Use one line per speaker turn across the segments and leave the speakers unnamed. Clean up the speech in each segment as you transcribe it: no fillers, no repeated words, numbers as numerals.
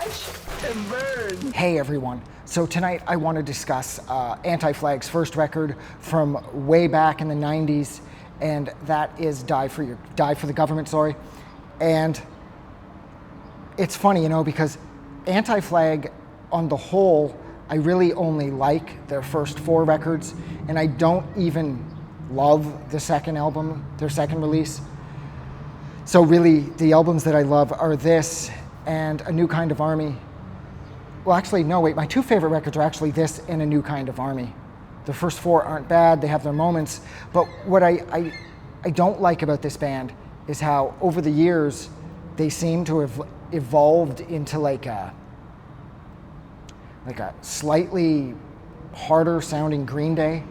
Watch and burn.
Hey everyone, so tonight I want to discuss Anti-Flag's first record from way back in the 90s, and that is Die for the Government, sorry. And it's funny, you know, because Anti-Flag on the whole, I really only like their first 4 records, and I don't even love the second album, their second release. So really, the albums that I love are this and A New Kind of Army. Well, actually, no, wait, my 2 favorite records are actually this and A New Kind of Army. The first 4 aren't bad, they have their moments, but what I don't like about this band is how over the years, they seem to have evolved into like a slightly harder sounding Green Day.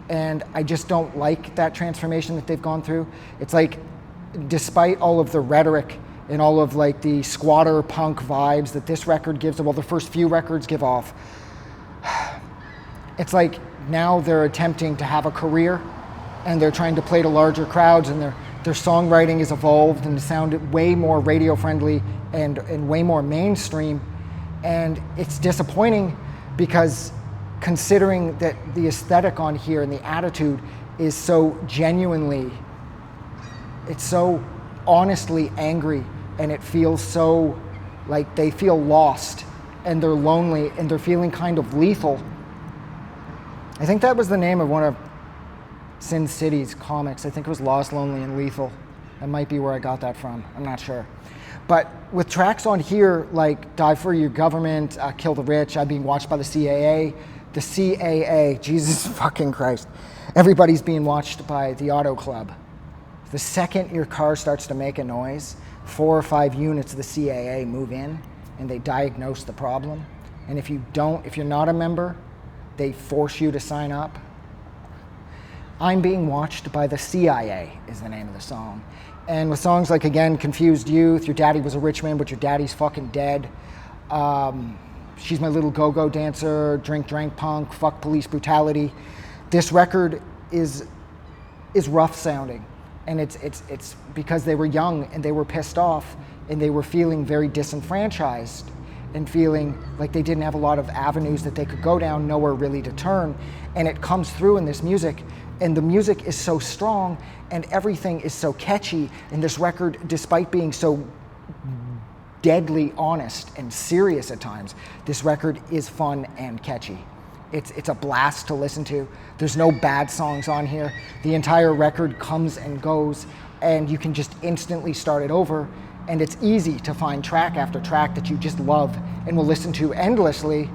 And I just don't like that transformation that they've gone through. It's like, despite all of the rhetoric and all of like the squatter punk vibes that this record gives, well, the first few records give off, it's like now they're attempting to have a career and they're trying to play to larger crowds, and their songwriting is evolved and sounded way more radio friendly and way more mainstream. And it's disappointing because considering that the aesthetic on here and the attitude is so genuinely, it's so honestly angry, and it feels so like they feel lost and they're lonely and they're feeling kind of lethal. I think that was the name of one of Sin City's comics. I think it was Lost, Lonely, and Lethal. That might be where I got that from. I'm not sure. But with tracks on here like Die for Your Government, Kill the Rich, I'm Being Watched by the CAA. The CAA, Jesus fucking Christ. Everybody's being watched by the Auto Club. The second your car starts to make a noise, 4 or 5 units of the CAA move in and they diagnose the problem. And if you're not a member, they force you to sign up. I'm Being Watched by the CIA is the name of the song. And with songs like, again, Confused Youth, Your Daddy Was a Rich Man, but Your Daddy's Fucking Dead, She's My Little Go-Go Dancer, Drink Drank Punk, Fuck Police Brutality, this record is rough sounding. And it's because they were young and they were pissed off and they were feeling very disenfranchised and feeling like they didn't have a lot of avenues that they could go down, nowhere really to turn. And it comes through in this music, and the music is so strong and everything is so catchy. And this record, despite being so deadly honest and serious at times, this record is fun and catchy. It's a blast to listen to. There's no bad songs on here. The entire record comes and goes, and you can just instantly start it over, and it's easy to find track after track that you just love and will listen to endlessly.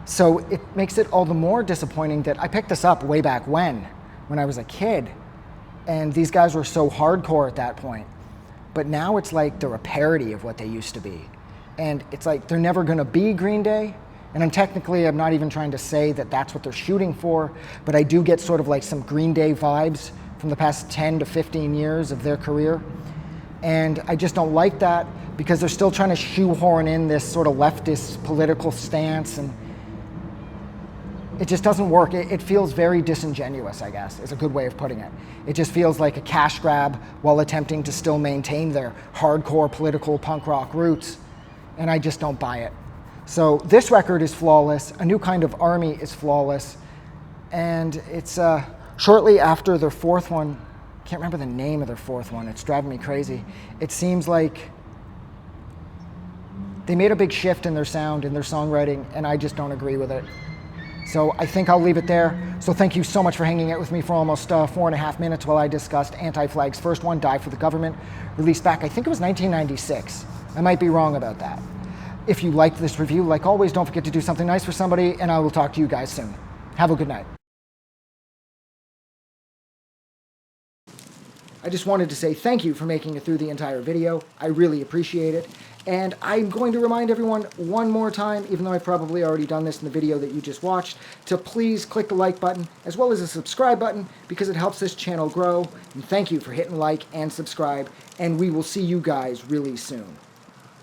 So it makes it all the more disappointing that I picked this up way back when I was a kid, and these guys were so hardcore at that point. But now it's like they're a parody of what they used to be. And it's like they're never gonna be Green Day. And I'm not even trying to say that that's what they're shooting for, but I do get sort of like some Green Day vibes from the past 10 to 15 years of their career. And I just don't like that because they're still trying to shoehorn in this sort of leftist political stance, and it just doesn't work. It feels very disingenuous, I guess, is a good way of putting it. It just feels like a cash grab while attempting to still maintain their hardcore political punk rock roots, and I just don't buy it. So this record is flawless. A New Kind of Army is flawless. And it's shortly after their 4th one. Can't remember the name of their 4th one. It's driving me crazy. It seems like they made a big shift in their sound, in their songwriting, and I just don't agree with it. So I think I'll leave it there. So thank you so much for hanging out with me for almost 4.5 minutes while I discussed Anti-Flag's first one, Die for the Government, released back, I think it was 1996. I might be wrong about that. If you liked this review, like always, don't forget to do something nice for somebody, and I will talk to you guys soon. Have a good night. I just wanted to say thank you for making it through the entire video. I really appreciate it. And I'm going to remind everyone one more time, even though I've probably already done this in the video that you just watched, to please click the like button as well as the subscribe button because it helps this channel grow. And thank you for hitting like and subscribe, and we will see you guys really soon.